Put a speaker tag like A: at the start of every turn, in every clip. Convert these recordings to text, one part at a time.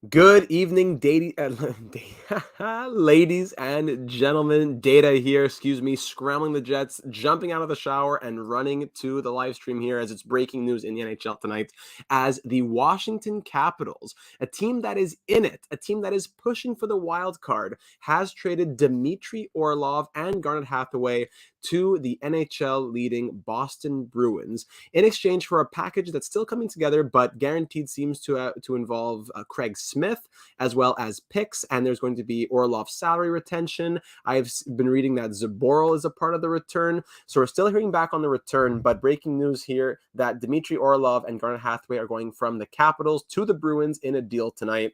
A: Good evening, ladies and gentlemen. Data here, excuse me, scrambling the jets, jumping out of the shower, and running to the live stream here as it's breaking news in the NHL tonight. As the Washington Capitals, a team that is in it, a team that is pushing for the wild card, has traded Dmitry Orlov and Garnet Hathaway to the NHL leading Boston Bruins in exchange for a package that's still coming together, but guaranteed seems to involve Craig Smith as well as picks, and there's going to be Orlov's salary retention. I've been reading that Zaboral is a part of the return, so we're still hearing back on the return, but breaking news here that Dmitry Orlov and Garnet Hathaway are going from the Capitals to the Bruins in a deal tonight.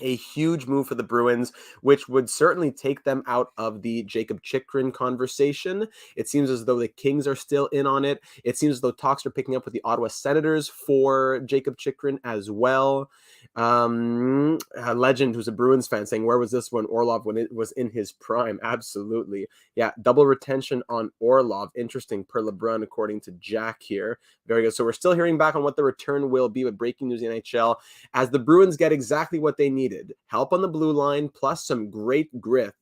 A: A huge move for the Bruins, which would certainly take them out of the Jacob Chychrun conversation. It seems as though the Kings are still in on it. It seems as though talks are picking up with the Ottawa Senators for Jacob Chychrun as well. A legend who's a Bruins fan saying, where was this when Orlov when it was in his prime? Absolutely. Yeah, double retention on Orlov. Interesting per LeBrun, according to Jack here. Very good. So we're still hearing back on what the return will be with breaking news in the NHL as the Bruins get exactly what they needed. Help on the blue line, plus some great grit,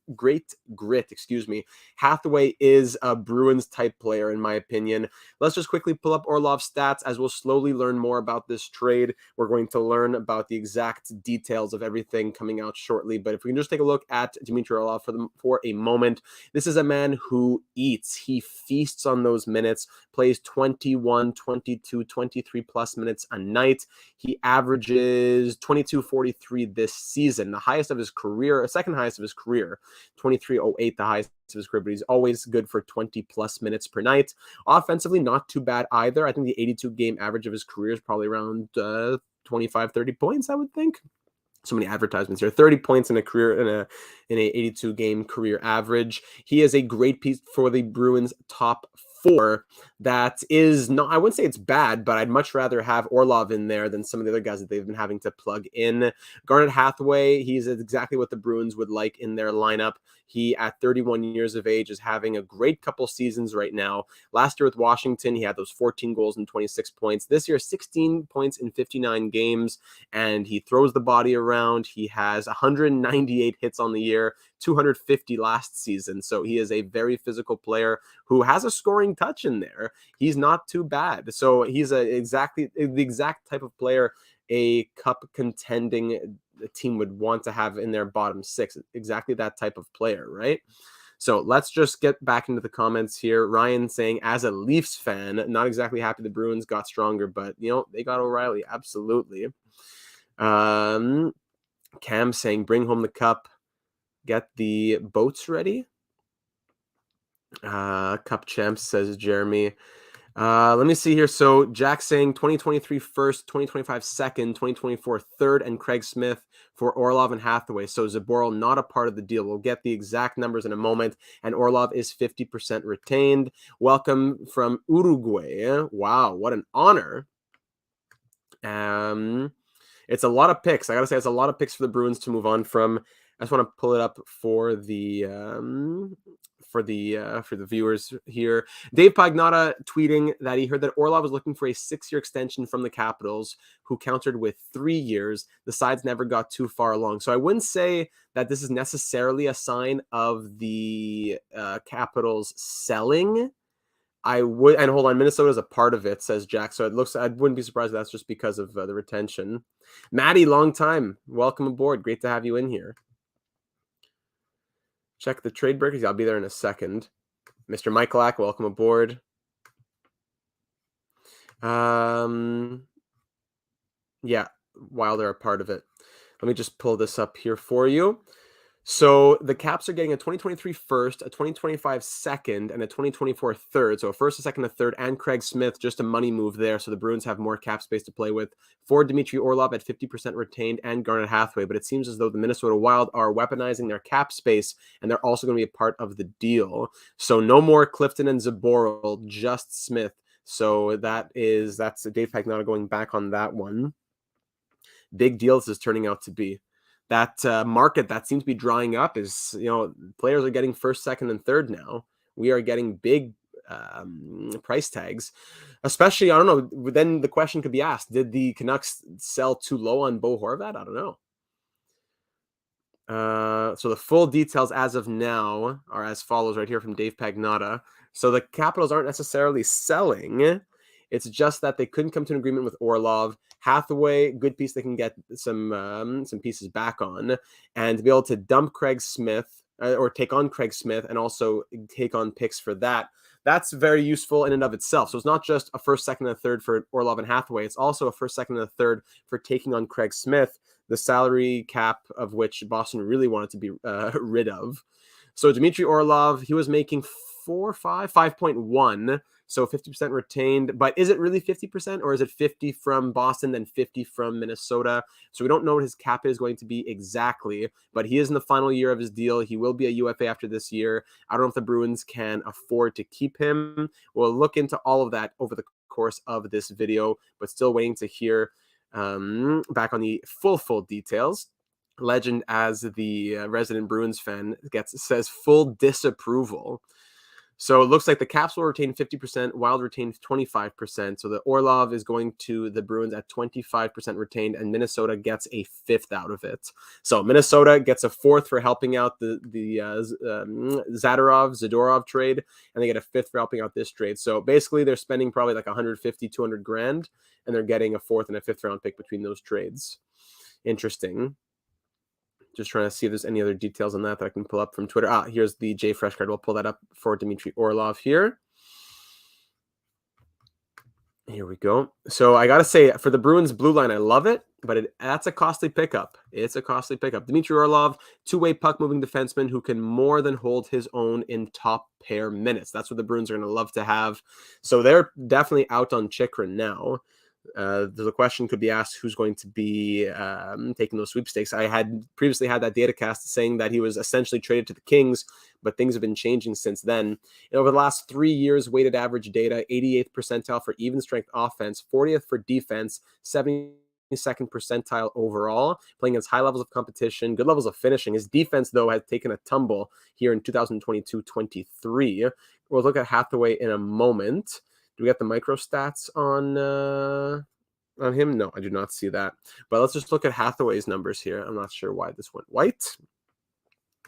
A: excuse me. Hathaway is a Bruins type player, in my opinion. Let's just quickly pull up Orlov's stats as we'll slowly learn more about this trade. We're going to learn about the exact details of everything coming out shortly. But if we can just take a look at Dmitry Orlov for a moment, this is a man who eats. He feasts on those minutes, plays 21, 22, 23 plus minutes a night. He averages 22.43 this season, the highest of his career, second highest of his career, 23.08, the highest of his career, but he's always good for 20 plus minutes per night. Offensively, not too bad either. I think the 82 game average of his career is probably around 25, 30 points, I would think. So many advertisements here. 30 points in a career in a 82 game career average. He is a great piece for the Bruins top four. That is not, I wouldn't say it's bad, but I'd much rather have Orlov in there than some of the other guys that they've been having to plug in. Garnet Hathaway, he's exactly what the Bruins would like in their lineup. He, at 31 years of age, is having a great couple seasons right now. Last year with Washington, he had those 14 goals and 26 points. This year, 16 points in 59 games, and he throws the body around. He has 198 hits on the year, 250 last season. So he is a very physical player who has a scoring touch in there. He's not too bad. So he's exactly the exact type of player a cup contending team would want to have in their bottom six. Exactly that type of player, right? So let's just get back into the comments here. Ryan saying, as a Leafs fan, not exactly happy the Bruins got stronger, but, they got O'Reilly. Absolutely. Cam saying, bring home the cup. Get the boats ready. Cup champs, says Jeremy. Let me see here. So Jack saying 2023 first, 2025 second, 2024 third, and Craig Smith for Orlov and Hathaway. So Zaboral not a part of the deal. We'll get the exact numbers in a moment. And Orlov is 50% retained. Welcome from Uruguay. Wow, what an honor. It's a lot of picks. I gotta say, it's a lot of picks for the Bruins to move on from. I just want to pull it up for the viewers here. Dave Pagnotta tweeting that he heard that Orlov was looking for a 6-year extension from the Capitals, who countered with 3 years. The sides never got too far along. So I wouldn't say that this is necessarily a sign of the Capitals selling. I would, and hold on, Minnesota is a part of it, says Jack. So it looks, I wouldn't be surprised if that's just because of the retention. Maddie, long time. Welcome aboard. Great to have you in here. Check the trade breakers. I'll be there in a second. Mr. Michaelak, welcome aboard. Yeah, while they're a part of it. Let me just pull this up here for you. So the Caps are getting a 2023 first, a 2025 second, and a 2024 third. So a first, a second, a third, and Craig Smith, just a money move there. So the Bruins have more cap space to play with for Dmitry Orlov at 50% retained and Garnet Hathaway. But it seems as though the Minnesota Wild are weaponizing their cap space, and they're also going to be a part of the deal. So no more Clifton and Zaboral, just Smith. So that's Dave Pagnotta going back on that one. Big deal this is turning out to be. That market that seems to be drying up is, players are getting first, second, and third now. We are getting big price tags, especially, I don't know, then the question could be asked, did the Canucks sell too low on Bo Horvat? I don't know. So the full details as of now are as follows right here from Dave Pagnotta. So the Capitals aren't necessarily selling. It's just that they couldn't come to an agreement with Orlov. Hathaway, good piece they can get some pieces back on, and to be able to dump Craig Smith or take on Craig Smith and also take on picks for that. That's very useful in and of itself. So it's not just a first, second, and a third for Orlov and Hathaway. It's also a first, second, and a third for taking on Craig Smith, the salary cap of which Boston really wanted to be rid of. So Dmitry Orlov, he was making 5.1, so 50% retained. But is it really 50%, or is it 50 from Boston, then 50 from Minnesota? So we don't know what his cap is going to be exactly, but he is in the final year of his deal. He will be a UFA after this year. I don't know if the Bruins can afford to keep him. We'll look into all of that over the course of this video, but still waiting to hear back on the full details. Legend, as the resident Bruins fan, says full disapproval. So it looks like the Caps will retain 50%, Wild retains 25%. So the Orlov is going to the Bruins at 25% retained, and Minnesota gets a fifth out of it. So Minnesota gets a fourth for helping out the Zadorov trade, and they get a fifth for helping out this trade. So basically, they're spending probably like 150, 200 grand, and they're getting a fourth and a fifth round pick between those trades. Interesting. Just trying to see if there's any other details on that I can pull up from Twitter. Here's the JFresh card. We'll pull that up for Dmitry Orlov here. Here we go. So I got to say, for the Bruins blue line, I love it, but that's a costly pickup. It's a costly pickup. Dmitry Orlov, two-way puck-moving defenseman who can more than hold his own in top pair minutes. That's what the Bruins are going to love to have. So they're definitely out on Chychrun now. The question could be asked, who's going to be taking those sweepstakes. I had previously had that data cast saying that he was essentially traded to the Kings, but things have been changing since then. And over the last 3 years, weighted average data, 88th percentile for even strength offense, 40th for defense, 72nd percentile overall, playing against high levels of competition, good levels of finishing. His defense, though, has taken a tumble here in 2022-23. We'll look at Hathaway in a moment. Do we get the micro stats on him? No, I do not see that. But let's just look at Hathaway's numbers here. I'm not sure why this went white.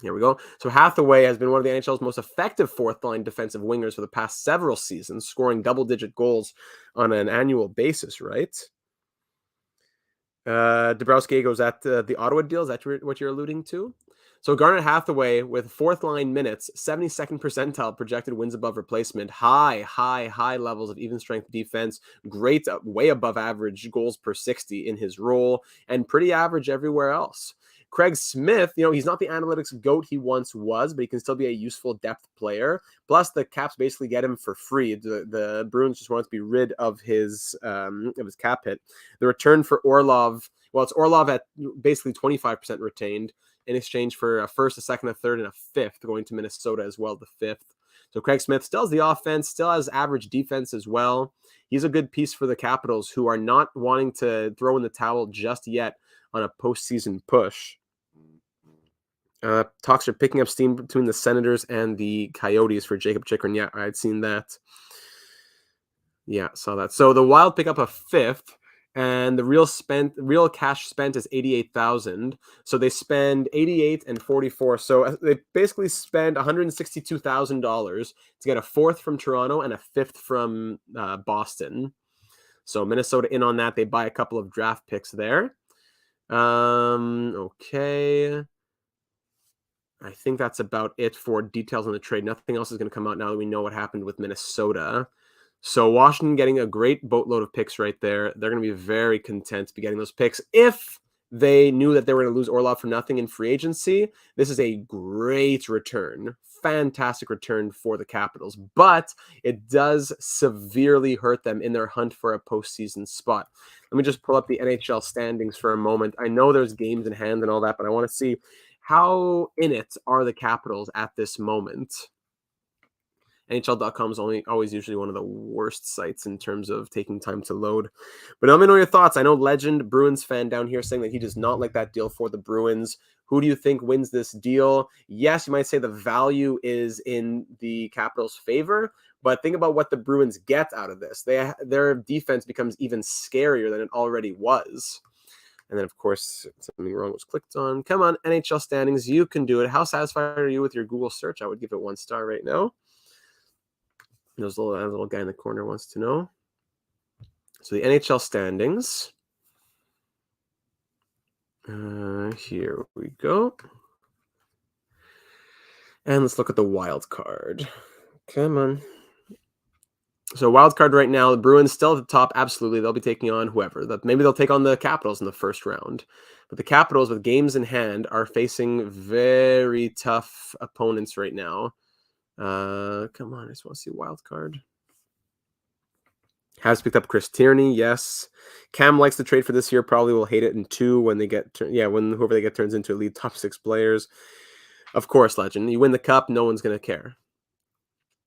A: Here we go. So Hathaway has been one of the NHL's most effective fourth-line defensive wingers for the past several seasons, scoring double-digit goals on an annual basis, right? Dabrowski goes at the Ottawa deal. Is that what you're alluding to? So Garnet Hathaway with fourth line minutes, 72nd percentile projected wins above replacement, high levels of even strength defense, great, way above average goals per 60 in his role, and pretty average everywhere else. Craig Smith, he's not the analytics goat he once was, but he can still be a useful depth player. Plus, the Caps basically get him for free. The Bruins just want to be rid of his cap hit. The return for Orlov, well, it's Orlov at basically 25% retained, in exchange for a first, a second, a third, and a fifth going to Minnesota as well, the fifth. So Craig Smith still has the offense, still has average defense as well. He's a good piece for the Capitals, who are not wanting to throw in the towel just yet on a postseason push. Talks are picking up steam between the Senators and the Coyotes for Jacob Chychrun. Yeah, I'd seen that. Yeah, saw that. So the Wild pick up a fifth, and the real cash spent is $88,000. So they spend $88 and $44. So they basically spend $162,000 to get a fourth from Toronto and a fifth from Boston. So Minnesota in on that. They buy a couple of draft picks there. Okay. I think that's about it for details on the trade. Nothing else is going to come out now that we know what happened with Minnesota. So Washington getting a great boatload of picks right there. They're going to be very content to be getting those picks. If they knew that they were going to lose Orlov for nothing in free agency, this is a great return. Fantastic return for the Capitals. But it does severely hurt them in their hunt for a postseason spot. Let me just pull up the NHL standings for a moment. I know there's games in hand and all that, but I want to see how in it are the Capitals at this moment. NHL.com is always usually one of the worst sites in terms of taking time to load. But let me know your thoughts. I know Legend Bruins fan down here saying that he does not like that deal for the Bruins. Who do you think wins this deal? Yes, you might say the value is in the Capitals' favor, but think about what the Bruins get out of this. Their defense becomes even scarier than it already was. And then, of course, something wrong was clicked on. Come on, NHL standings. You can do it. How satisfied are you with your Google search? I would give it 1 star right now. There's a little guy in the corner wants to know. So the NHL standings. Here we go. And let's look at the wild card. Come on. So wild card right now, the Bruins still at the top. Absolutely, they'll be taking on whoever. Maybe they'll take on the Capitals in the first round. But the Capitals, with games in hand, are facing very tough opponents right now. Come on, I just want to see wild card. Has picked up Chris Tierney, yes. Cam likes the trade for this year. Probably will hate it in 2 when they get when whoever they get turns into elite top 6 players. Of course, legend. You win the cup, no one's gonna care.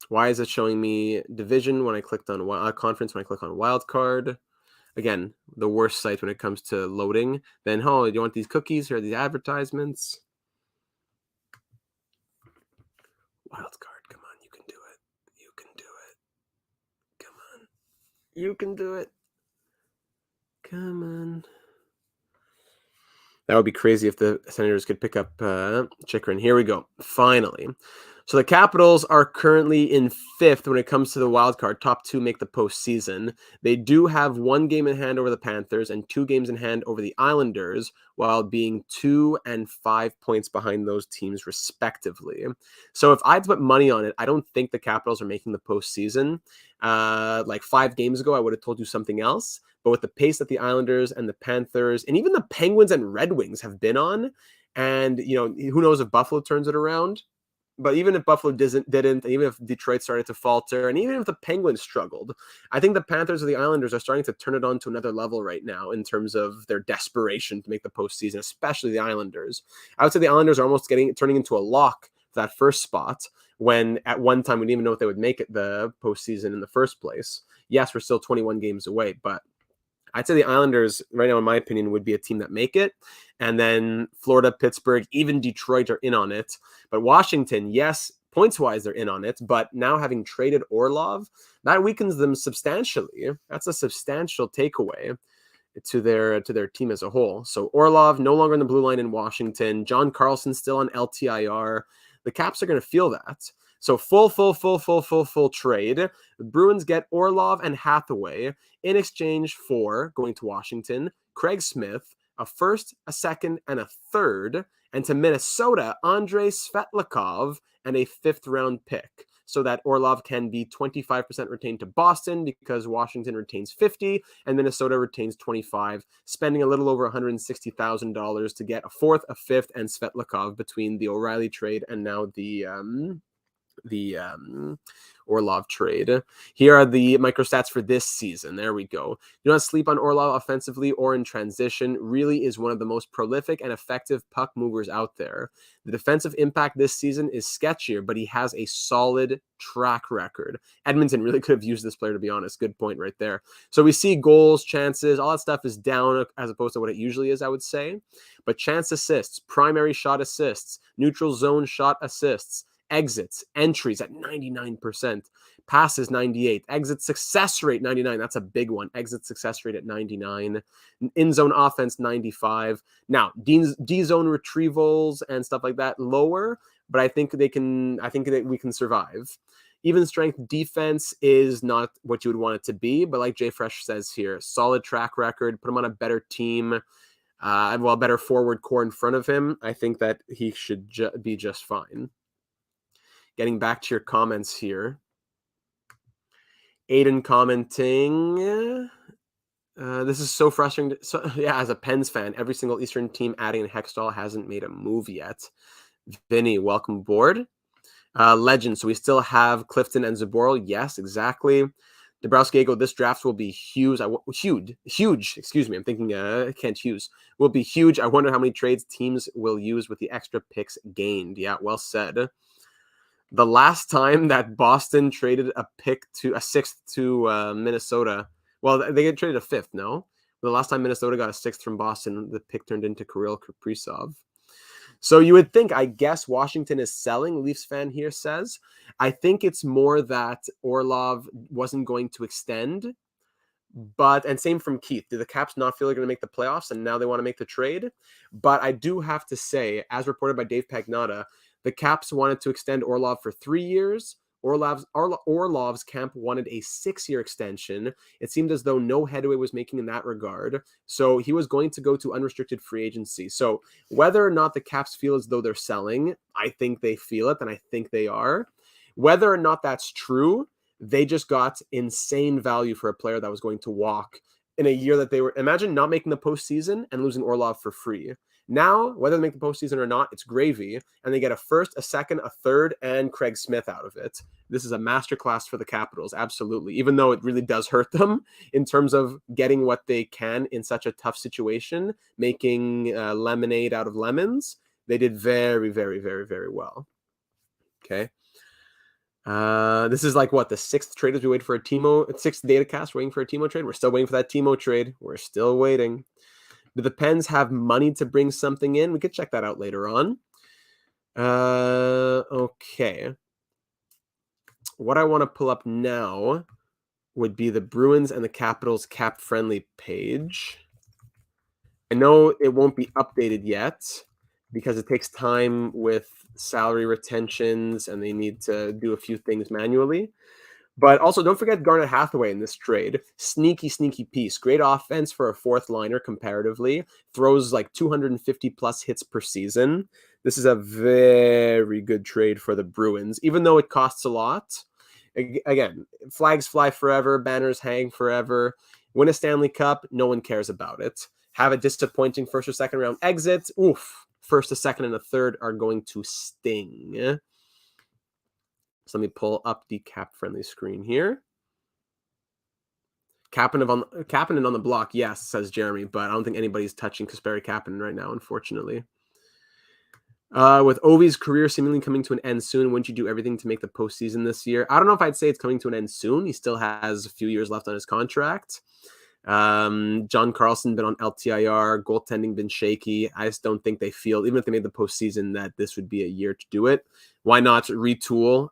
A: Why is it showing me division when I clicked on conference when I click on wild card? Again, the worst site when it comes to loading. Then, do you want these cookies? Here are these advertisements. Wild card, come on, you can do it. You can do it. Come on. You can do it. Come on. That would be crazy if the Senators could pick up Chikrin. Here we go. Finally. So the Capitals are currently in 5th when it comes to the wild card. Top 2 make the postseason. They do have 1 game in hand over the Panthers and 2 games in hand over the Islanders, while being 2 and 5 points behind those teams respectively. So if I had to put money on it, I don't think the Capitals are making the postseason. Like 5 games ago, I would have told you something else. But with the pace that the Islanders and the Panthers and even the Penguins and Red Wings have been on, and who knows if Buffalo turns it around. But even if Buffalo didn't, even if Detroit started to falter, and even if the Penguins struggled, I think the Panthers or the Islanders are starting to turn it on to another level right now in terms of their desperation to make the postseason, especially the Islanders. I would say the Islanders are almost turning into a lock for that first spot, when at one time we didn't even know if they would make it the postseason in the first place. Yes, we're still 21 games away, but I'd say the Islanders right now, in my opinion, would be a team that make it. And then Florida, Pittsburgh, even Detroit are in on it. But Washington, yes, points-wise, they're in on it. But now having traded Orlov, that weakens them substantially. That's a substantial takeaway to their team as a whole. So Orlov no longer on the blue line in Washington. John Carlson still on LTIR. The Caps are going to feel that. So full trade. The Bruins get Orlov and Hathaway in exchange for going to Washington, Craig Smith, a first, a second, and a third, and to Minnesota, Andrei Svetlakov, and a 5th round pick, so that Orlov can be 25% retained to Boston because Washington retains 50 and Minnesota retains 25, spending a little over $160,000 to get a 4th, a 5th, and Svetlakov between the O'Reilly trade and now the Orlov trade. Here are the microstats for this season. There we go. Do not sleep on Orlov offensively or in transition. Really is one of the most prolific and effective puck movers out there. The defensive impact this season is sketchier, but he has a solid track record. Edmonton really could have used this player, to be honest. Good point right there. So we see goals, chances, all that stuff is down as opposed to what it usually is, I would say. But chance assists, primary shot assists, neutral zone shot assists, exits, entries at 99%, passes 98, exit success rate 99. That's a big one. Exit success rate at 99, in zone offense 95. Now D zone retrievals and stuff like that lower, but I think that we can survive. Even strength defense is not what you would want it to be, but like Jay Fresh says here, solid track record. Put him on a better team. A better forward core in front of him. I think that he should be just fine. Getting back to your comments here. Aiden commenting, this is so frustrating. As a Pens fan, every single Eastern team adding in Hextall hasn't made a move yet. Vinny, welcome aboard. Legend, so we still have Clifton and Zaboral. Yes, exactly. Dabrowski, this draft will be huge. Huge. Excuse me. I'm thinking Kent Hughes will be huge. I wonder how many trades teams will use with the extra picks gained. Yeah, well said. The last time that Boston traded a 6th to Minnesota, well, they get traded a 5th, no? The last time Minnesota got a 6th from Boston, the pick turned into Kirill Kaprizov. So you would think, I guess, Washington is selling, Leafs fan here says. I think it's more that Orlov wasn't going to extend. And same from Keith. Do the Caps not feel they're going to make the playoffs and now they want to make the trade? But I do have to say, as reported by Dave Pagnotta, the Caps wanted to extend Orlov for 3 years. Orlov's camp wanted a 6-year extension. It seemed as though no headway was making in that regard. So he was going to go to unrestricted free agency. So whether or not the Caps feel as though they're selling, I think they feel it, and I think they are. Whether or not that's true, they just got insane value for a player that was going to walk in a year that they were. Imagine not making the postseason and losing Orlov for free. Now, whether they make the postseason or not, it's gravy, and they get a first, a second, a third, and Craig Smith out of it. This is a masterclass for the Capitals, absolutely, even though it really does hurt them in terms of getting what they can in such a tough situation, making lemonade out of lemons. They did very, very, very, very well. Okay. This is like what, the 6th trade as we wait for a Timo, 6th data cast waiting for a Timo trade. We're still waiting for that Timo trade. We're still waiting. Do the Pens have money to bring something in? We could check that out later on. Okay. What I want to pull up now would be the Bruins and the Capitals cap friendly page. I know it won't be updated yet because it takes time with salary retentions and they need to do a few things manually. But also, don't forget Garnet Hathaway in this trade. Sneaky, sneaky piece. Great offense for a 4th liner comparatively. Throws like 250 plus hits per season. This is a very good trade for the Bruins, even though it costs a lot. Again, flags fly forever, banners hang forever. Win a Stanley Cup, no one cares about it. Have a disappointing 1st or 2nd round exit. Oof. 1st, a 2nd, and a 3rd are going to sting. So let me pull up the cap-friendly screen here. Kapanen on the block, yes, says Jeremy, but I don't think anybody's touching Kasperi Kapanen right now, unfortunately. With Ovi's career seemingly coming to an end soon, wouldn't you do everything to make the postseason this year? I don't know if I'd say it's coming to an end soon. He still has a few years left on his contract. John Carlson been on LTIR, goaltending been shaky. I just don't think they feel, even if they made the postseason, that this would be a year to do it. Why not retool,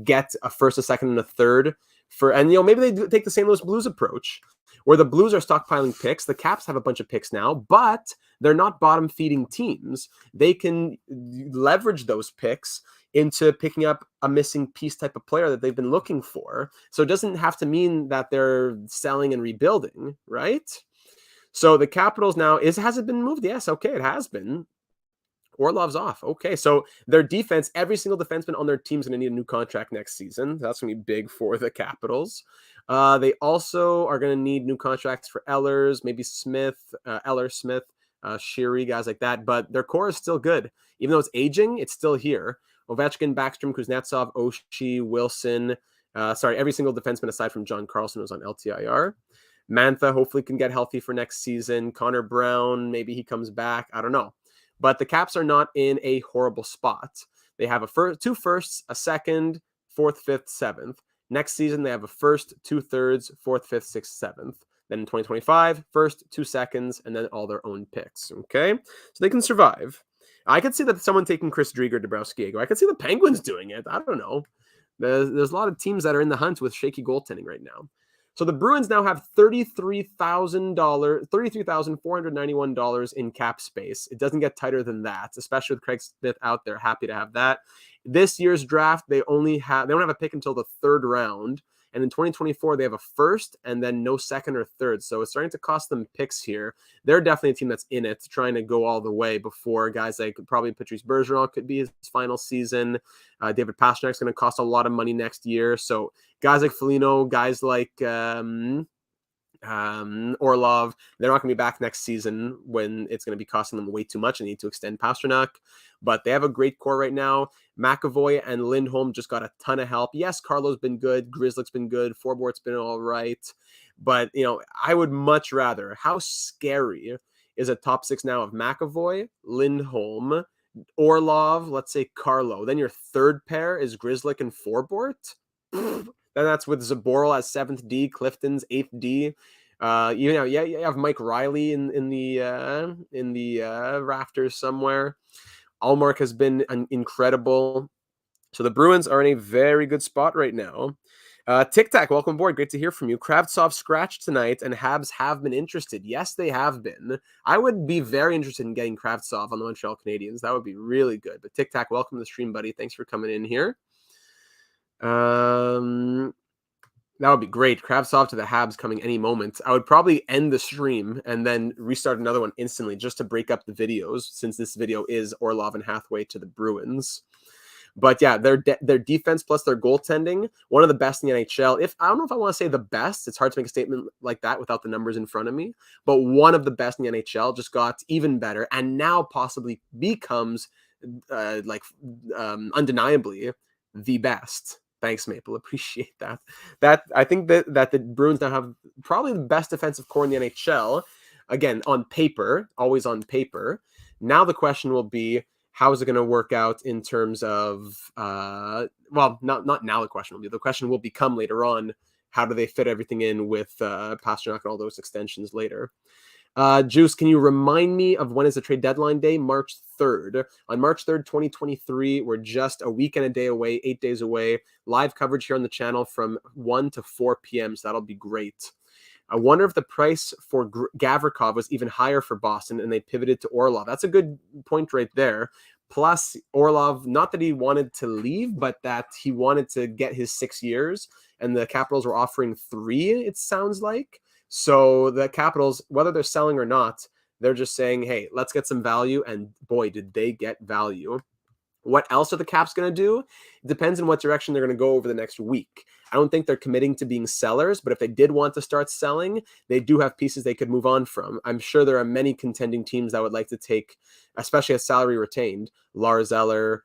A: get a 1st, a 2nd, and a 3rd and maybe they take the St. Louis Blues approach, where the Blues are stockpiling picks. The Caps have a bunch of picks now, but they're not bottom feeding teams. They can leverage those picks into picking up a missing piece type of player that they've been looking for. So it doesn't have to mean that they're selling and rebuilding, right? So the Capitals now, has it been moved? Yes, okay, it has been. Orlov's off. Okay, so their defense, every single defenseman on their team is going to need a new contract next season. That's going to be big for the Capitals. They also are going to need new contracts for Ehlers, maybe Smith, Smith, Sheary, guys like that. But their core is still good. Even though it's aging, it's still here. Ovechkin, Backstrom, Kuznetsov, Oshie, Wilson. Every single defenseman aside from John Carlson was on LTIR. Mantha hopefully can get healthy for next season. Connor Brown, maybe he comes back. I don't know. But the Caps are not in a horrible spot. They have 2 firsts, a 2nd, 4th, 5th, 7th. Next season, they have a 1st, 2 thirds, 4th, 5th, 6th, 7th. Then in 2025, 1st, 2 seconds, and then all their own picks. Okay? So they can survive. I could see that someone taking Chris Driedger, Dabrowski. I could see the Penguins doing it. I don't know. There's a lot of teams that are in the hunt with shaky goaltending right now. So the Bruins now have $33,491 in cap space. It doesn't get tighter than that, especially with Craig Smith out there. Happy to have that. This year's draft, they don't have a pick until the 3rd round. And in 2024, they have a 1st and then no 2nd or 3rd. So it's starting to cost them picks here. They're definitely a team that's in it, trying to go all the way before guys like probably Patrice Bergeron could be his final season. David Pastrnak's going to cost a lot of money next year. So guys like Foligno, guys like Orlov, they're not going to be back next season when it's going to be costing them way too much and need to extend Pastrnak. But they have a great core right now. McAvoy and Lindholm just got a ton of help. Yes, Carlo's been good. Grzelcyk's been good. Forbort's been all right. But, I would much rather. How scary is a top 6 now of McAvoy, Lindholm, Orlov, let's say Carlo. Then your 3rd pair is Grzelcyk and Forbort. Then that's with Zaboral as 7th D, Clifton's 8th D. You have Mike Riley in the rafters somewhere. Allmark has been incredible. So the Bruins are in a very good spot right now. Tic Tac, welcome aboard. Great to hear from you. Kravtsov scratched tonight, and Habs have been interested. Yes, they have been. I would be very interested in getting Kravtsov on the Montreal Canadiens. That would be really good. But Tic Tac, welcome to the stream, buddy. Thanks for coming in here. That would be great. Kravtsov to the Habs coming any moment. I would probably end the stream and then restart another one instantly just to break up the videos, since this video is Orlov and Hathaway to the Bruins. But yeah, their defense plus their goaltending, one of the best in the NHL. I don't know if I want to say the best. It's hard to make a statement like that without the numbers in front of me. But one of the best in the NHL, just got even better and now possibly becomes undeniably the best. Thanks, Maple. Appreciate that. I think that the Bruins now have probably the best defensive core in the NHL. Again, on paper, always on paper. Now the question will be, how is it going to work out in terms of, not now the question will be. The question will become later on, how do they fit everything in with Pasternak and all those extensions later? Juice, can you remind me of when is the trade deadline day? March 3rd. On March 3rd, 2023, we're just a week and a day away, 8 days away. Live coverage here on the channel from 1 to 4 p.m., so that'll be great. I wonder if the price for Gavrikov was even higher for Boston and they pivoted to Orlov. That's a good point right there. Plus, Orlov, not that he wanted to leave, but that he wanted to get his 6 years, and the Capitals were offering 3, it sounds like. So the Capitals, whether they're selling or not, they're just saying, hey, let's get some value, and boy, did they get value. What else are the Caps going to do? It depends on what direction they're going to go over the next week. I don't think they're committing to being sellers, but if they did want to start selling, they do have pieces they could move on from. I'm sure there are many contending teams that would like to take, especially as salary retained, Lars Eller,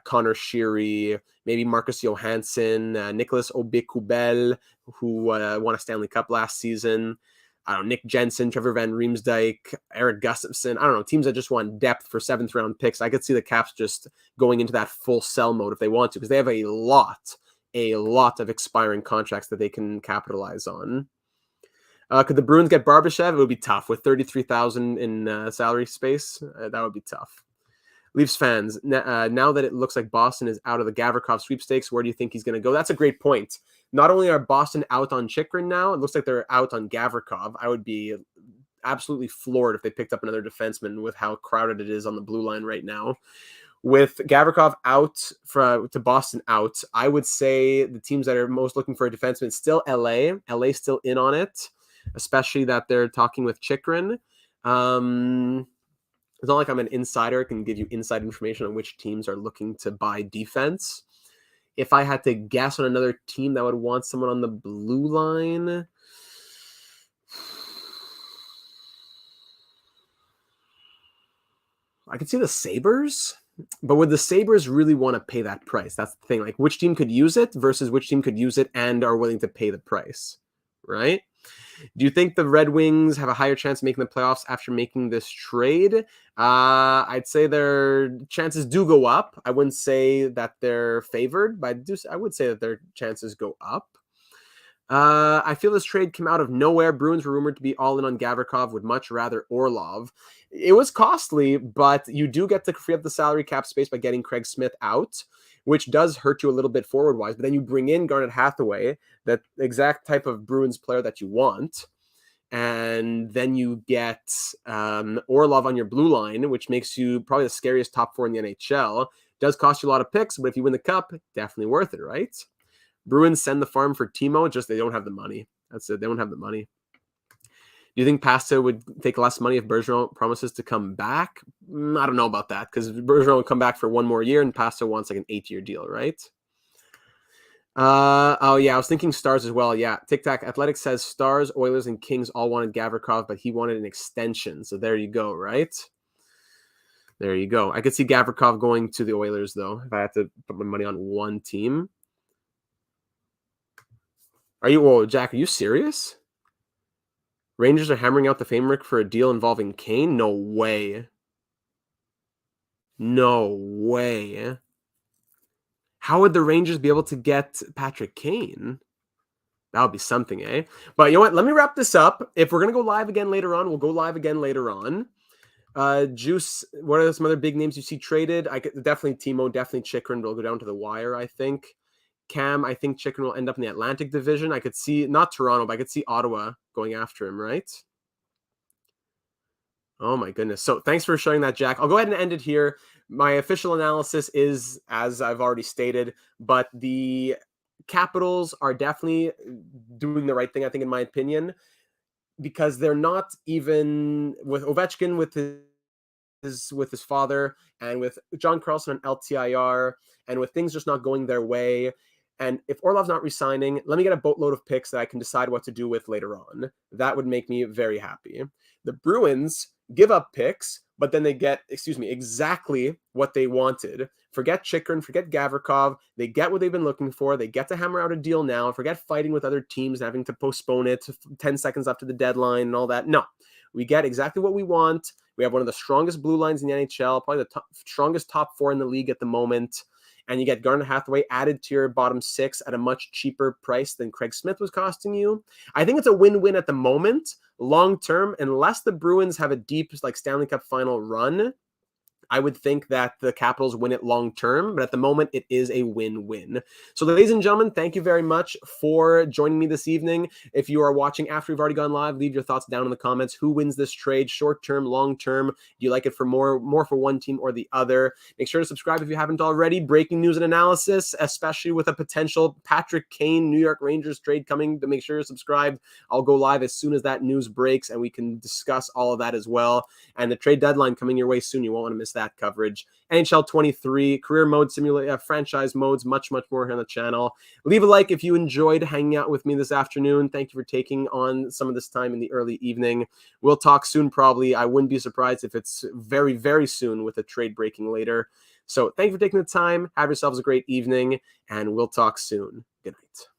A: Connor Sheary, maybe Marcus Johansson, Nicholas Aubé-Kubel, who won a Stanley Cup last season. I don't know, Nick Jensen, Trevor Van Riemsdyk, Eric Gustafsson. I don't know, teams that just want depth for 7th round picks. I could see the Caps just going into that full sell mode if they want to, because they have a lot of expiring contracts that they can capitalize on. Could the Bruins get Barbashev? It would be tough with $33,000 in salary space. That would be tough. Leafs fans, now that it looks like Boston is out of the Gavrikov sweepstakes, where do you think he's going to go? That's a great point. Not only are Boston out on Chychrun now, it looks like they're out on Gavrikov. I would be absolutely floored if they picked up another defenseman with how crowded it is on the blue line right now. With Gavrikov out to Boston out, I would say the teams that are most looking for a defenseman still LA. LA still in on it, especially that they're talking with Chychrun. It's not like I'm an insider. I can give you inside information on which teams are looking to buy defense. If I had to guess on another team that would want someone on the blue line, I could see the Sabres. But would the Sabres really want to pay that price? That's the thing. Like, which team could use it versus which team could use it and are willing to pay the price, right? Do you think the Red Wings have a higher chance of making the playoffs after making this trade? I'd say their chances do go up. I wouldn't say that they're favored, but I would say that their chances go up. I feel this trade came out of nowhere. Bruins were rumored to be all in on Gavrikov, would much rather Orlov. It was costly, but you do get to free up the salary cap space by getting Craig Smith out, which does hurt you a little bit forward-wise. But then you bring in Garnet Hathaway, that exact type of Bruins player that you want. And then you get Orlov on your blue line, which makes you probably the scariest top 4 in the NHL. Does cost you a lot of picks, but if you win the cup, definitely worth it, right? Bruins send the farm for Timo, just they don't have the money. That's it. They don't have the money. Do you think Pasta would take less money if Bergeron promises to come back? I don't know about that, because Bergeron would come back for 1 more year and Pasta wants like an 8-year deal, right? Oh yeah, I was thinking Stars as well. Yeah, Tic Tac Athletics says Stars, Oilers, and Kings all wanted Gavrikov, but he wanted an extension. So there you go, right? There you go. I could see Gavrikov going to the Oilers, though, if I had to put my money on one team. Jack, are you serious? Rangers are hammering out the framework for a deal involving Kane? No way. No way. How would the Rangers be able to get Patrick Kane? That would be something, eh? But you know what? Let me wrap this up. If we're going to go live again later on, we'll go live again later on. Juice, what are some other big names you see traded? Definitely Timo, definitely Chychrun. We'll go down to the wire, I think. Cam, I think Chicken will end up in the Atlantic Division. I could see, not Toronto, but I could see Ottawa going after him, right? Oh my goodness. So thanks for sharing that, Jack. I'll go ahead and end it here. My official analysis is, as I've already stated, but the Capitals are definitely doing the right thing, I think, in my opinion, because they're not even with Ovechkin with his father, and with John Carlson on LTIR, and with things just not going their way. And if Orlov's not resigning, let me get a boatload of picks that I can decide what to do with later on. That would make me very happy. The Bruins give up picks, but then they get, exactly what they wanted. Forget Chikrin, forget Gavrikov. They get what they've been looking for. They get to hammer out a deal now. Forget fighting with other teams, having to postpone it 10 seconds after the deadline and all that. No, we get exactly what we want. We have one of the strongest blue lines in the NHL, probably the strongest top 4 in the league at the moment. And you get Garnet Hathaway added to your bottom 6 at a much cheaper price than Craig Smith was costing you. I think it's a win-win at the moment. Long term, unless the Bruins have a deep Stanley Cup final run, I would think that the Capitals win it long term, but at the moment, it is a win-win. So, ladies and gentlemen, thank you very much for joining me this evening. If you are watching after we've already gone live, leave your thoughts down in the comments. Who wins this trade, short term, long term? Do you like it for more for one team or the other? Make sure to subscribe if you haven't already. Breaking news and analysis, especially with a potential Patrick Kane New York Rangers trade coming. To make sure you're subscribed. I'll go live as soon as that news breaks, and we can discuss all of that as well. And the trade deadline coming your way soon. You won't want to miss that coverage. NHL 23, career mode, simulator, franchise modes, much more here on the channel. Leave a like if you enjoyed hanging out with me this afternoon. Thank you for taking on some of this time in the early evening. We'll talk soon, probably. I wouldn't be surprised if it's very soon with a trade breaking later. So thank you for taking the time. Have yourselves a great evening, and we'll talk soon. Good night.